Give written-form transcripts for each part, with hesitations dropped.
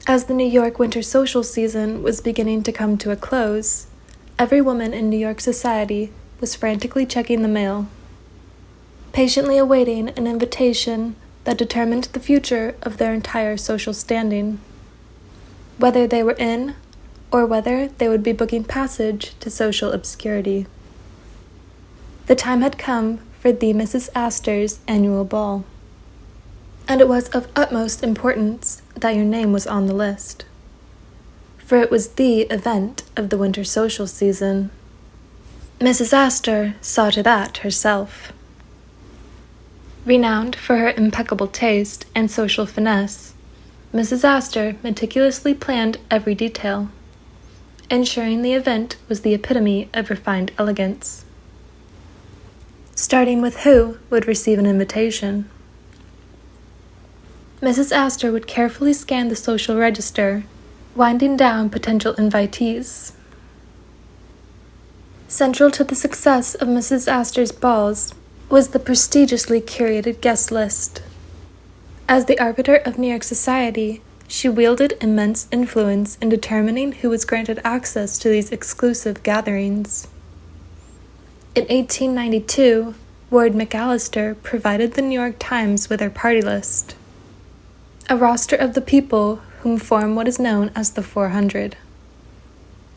As the New York winter social season was beginning to come to a close, every woman in New York society was frantically checking the mail, patiently awaiting an invitation that determined the future of their entire social standing, whether they were in or whether they would be booking passage to social obscurity. The time had come for the Mrs. Astor's annual ball, and it was of utmost importance that your name was on the list, for it was the event of the winter social season. Mrs. Astor saw to that herself. Renowned for her impeccable taste and social finesse, Mrs. Astor meticulously planned every detail, ensuring the event was the epitome of refined elegance. Starting with who would receive an invitation. Mrs. Astor would carefully scan the social register, winding down potential invitees. Central to the success of Mrs. Astor's balls was the prestigiously curated guest list. As the arbiter of New York society, she wielded immense influence in determining who was granted access to these exclusive gatherings. In 1892, Ward McAllister provided the New York Times with her party list, a roster of the people whom form what is known as the 400.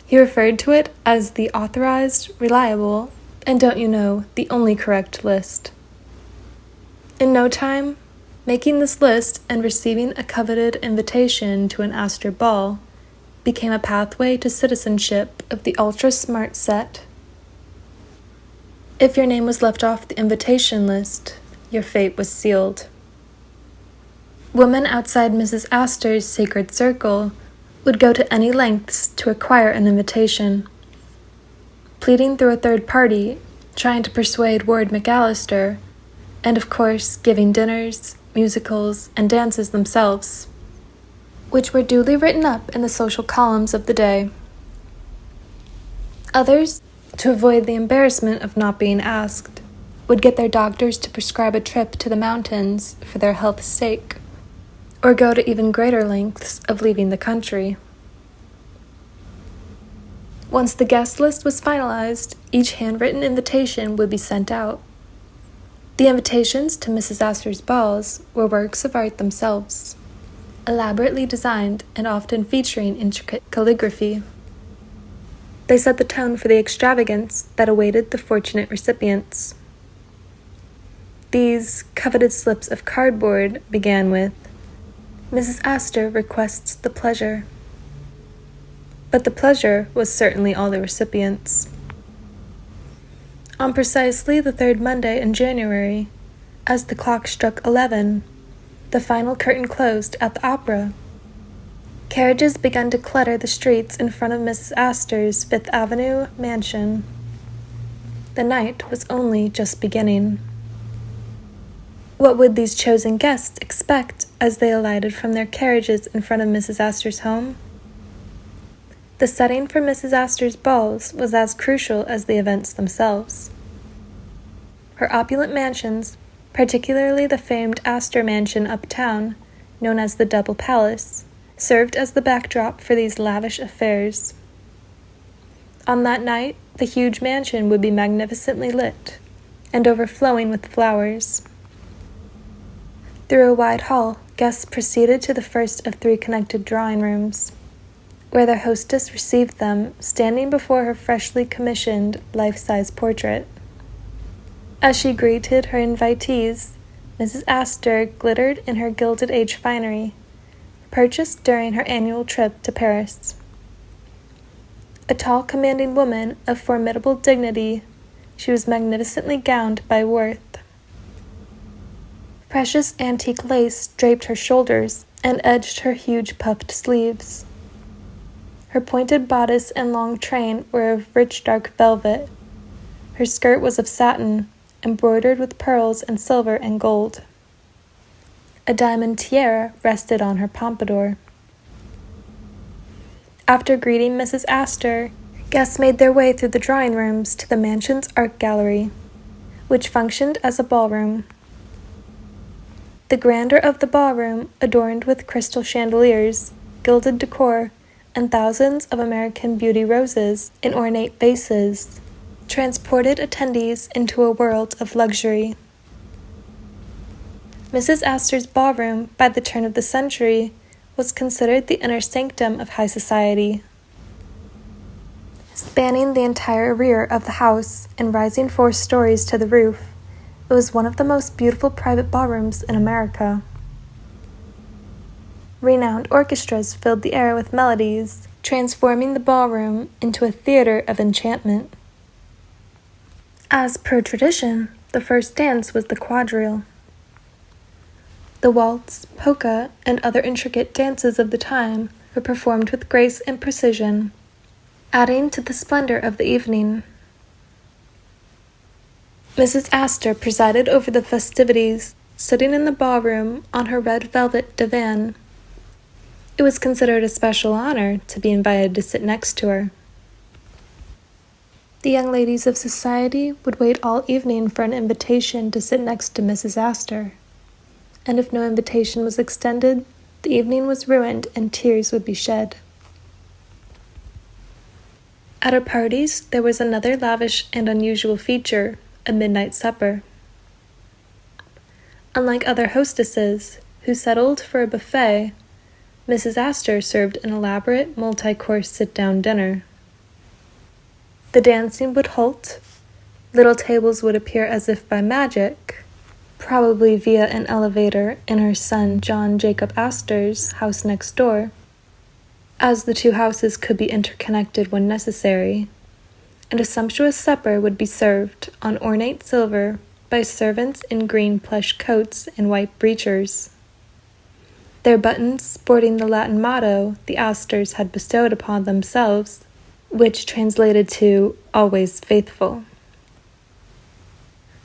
He referred to it as the authorized, reliable, and don't you know, the only correct list. In no time, making this list and receiving a coveted invitation to an Astor ball became a pathway to citizenship of the ultra-smart set. If your name was left off the invitation list, your fate was sealed. Women outside Mrs. Astor's sacred circle would go to any lengths to acquire an invitation, pleading through a third party, trying to persuade Ward McAllister, and of course giving dinners, musicals, and dances themselves, which were duly written up in the social columns of the day. Others, to avoid the embarrassment of not being asked, would get their doctors to prescribe a trip to the mountains for their health's sake, or go to even greater lengths of leaving the country. Once the guest list was finalized, each handwritten invitation would be sent out. The invitations to Mrs. Astor's balls were works of art themselves, elaborately designed and often featuring intricate calligraphy. They set the tone for the extravagance that awaited the fortunate recipients. These coveted slips of cardboard began with, "Mrs. Astor requests the pleasure." But the pleasure was certainly all the recipients. On precisely the third Monday in January, as the clock struck 11, the final curtain closed at the opera. Carriages began to clutter the streets in front of Mrs. Astor's Fifth Avenue mansion. The night was only just beginning. What would these chosen guests expect as they alighted from their carriages in front of Mrs. Astor's home? The setting for Mrs. Astor's balls was as crucial as the events themselves. Her opulent mansions, particularly the famed Astor mansion uptown, known as the Double Palace, served as the backdrop for these lavish affairs. On that night, the huge mansion would be magnificently lit and overflowing with flowers. Through a wide hall, guests proceeded to the first of 3 connected drawing rooms, where their hostess received them, standing before her freshly commissioned life-size portrait. As she greeted her invitees, Mrs. Astor glittered in her Gilded Age finery, purchased during her annual trip to Paris. A tall, commanding woman of formidable dignity, she was magnificently gowned by Worth. Precious antique lace draped her shoulders and edged her huge puffed sleeves. Her pointed bodice and long train were of rich dark velvet. Her skirt was of satin, embroidered with pearls and silver and gold. A diamond tiara rested on her pompadour. After greeting Mrs. Astor, guests made their way through the drawing rooms to the mansion's art gallery, which functioned as a ballroom. The grandeur of the ballroom, adorned with crystal chandeliers, gilded decor, and thousands of American beauty roses in ornate vases transported attendees into a world of luxury. Mrs. Astor's ballroom, by the turn of the century, was considered the inner sanctum of high society. Spanning the entire rear of the house and rising 4 stories to the roof, it was one of the most beautiful private ballrooms in America. Renowned orchestras filled the air with melodies, transforming the ballroom into a theater of enchantment. As per tradition, the first dance was the quadrille. The waltz, polka, and other intricate dances of the time were performed with grace and precision, adding to the splendor of the evening. Mrs. Astor presided over the festivities, sitting in the ballroom on her red velvet divan. It was considered a special honor to be invited to sit next to her. The young ladies of society would wait all evening for an invitation to sit next to Mrs. Astor, and if no invitation was extended, the evening was ruined and tears would be shed. At her parties, there was another lavish and unusual feature, a midnight supper. Unlike other hostesses, who settled for a buffet, Mrs. Astor served an elaborate multi-course sit-down dinner. The dancing would halt, little tables would appear as if by magic, probably via an elevator in her son John Jacob Astor's house next door, as the 2 houses could be interconnected when necessary, and a sumptuous supper would be served on ornate silver by servants in green plush coats and white breeches, their buttons sporting the Latin motto the Astors had bestowed upon themselves, which translated to "always faithful."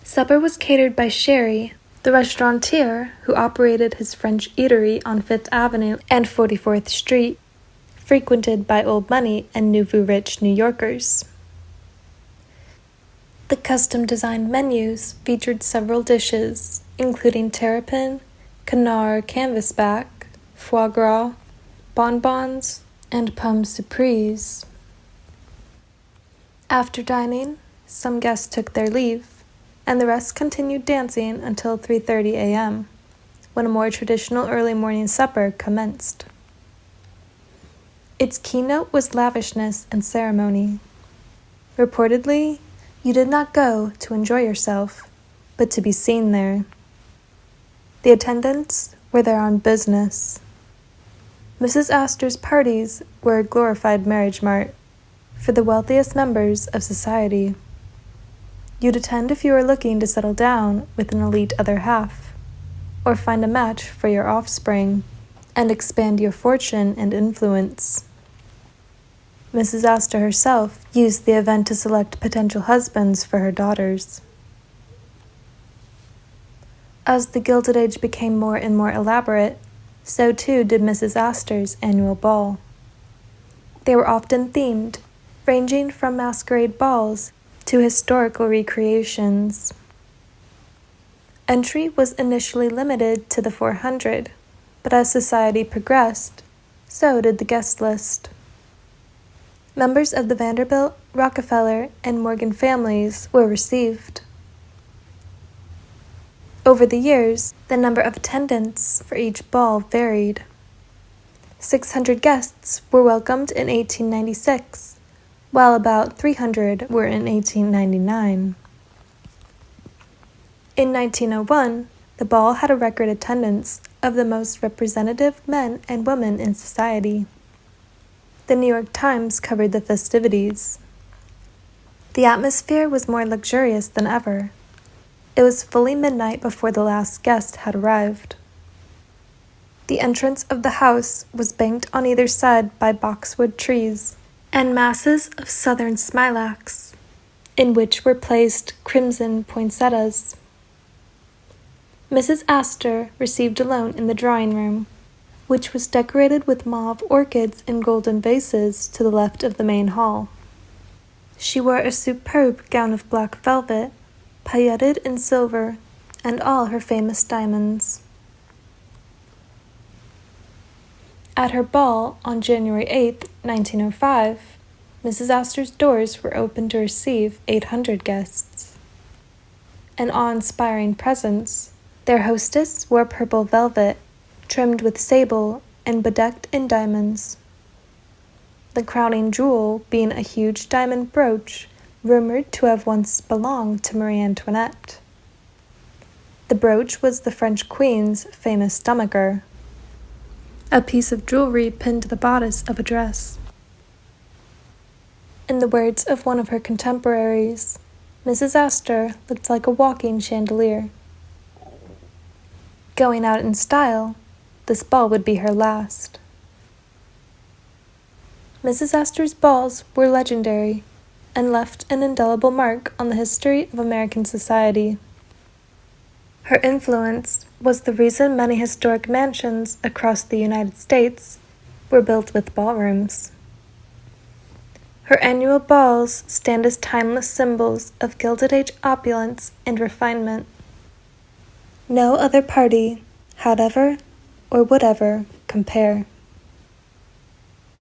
Supper was catered by Sherry, the restaurateur who operated his French eatery on 5th Avenue and 44th Street, frequented by old money and nouveau-rich New Yorkers. The custom-designed menus featured several dishes, including terrapin, canard canvasback, foie gras, bonbons, and pommes surprises. After dining, some guests took their leave, and the rest continued dancing until 3:30 a.m., when a more traditional early morning supper commenced. Its keynote was lavishness and ceremony. Reportedly, you did not go to enjoy yourself, but to be seen there. The attendants were there on business. Mrs. Astor's parties were a glorified marriage mart for the wealthiest members of society. You'd attend if you were looking to settle down with an elite other half, or find a match for your offspring, and expand your fortune and influence. Mrs. Astor herself used the event to select potential husbands for her daughters. As the Gilded Age became more and more elaborate, so too did Mrs. Astor's annual ball. They were often themed, ranging from masquerade balls to historical recreations. Entry was initially limited to the 400, but as society progressed, so did the guest list. Members of the Vanderbilt, Rockefeller, and Morgan families were received. Over the years, the number of attendants for each ball varied. 600 guests were welcomed in 1896, while about 300 were in 1899. In 1901, the ball had a record attendance of the most representative men and women in society. The New York Times covered the festivities. The atmosphere was more luxurious than ever. It was fully midnight before the last guest had arrived. The entrance of the house was banked on either side by boxwood trees and masses of southern smilax, in which were placed crimson poinsettias. Mrs. Astor received alone in the drawing room, which was decorated with mauve orchids in golden vases to the left of the main hall. She wore a superb gown of black velvet, pailleted in silver, and all her famous diamonds. At her ball on January 8, 1905, Mrs. Astor's doors were open to receive 800 guests. An awe-inspiring presence, their hostess wore purple velvet, trimmed with sable and bedecked in diamonds. The crowning jewel being a huge diamond brooch rumored to have once belonged to Marie Antoinette. The brooch was the French queen's famous stomacher, a piece of jewelry pinned to the bodice of a dress. In the words of one of her contemporaries, Mrs. Astor looked like a walking chandelier. Going out in style, this ball would be her last. Mrs. Astor's balls were legendary and left an indelible mark on the history of American society. Her influence was the reason many historic mansions across the United States were built with ballrooms. Her annual balls stand as timeless symbols of Gilded Age opulence and refinement. No other party had ever or would ever compare.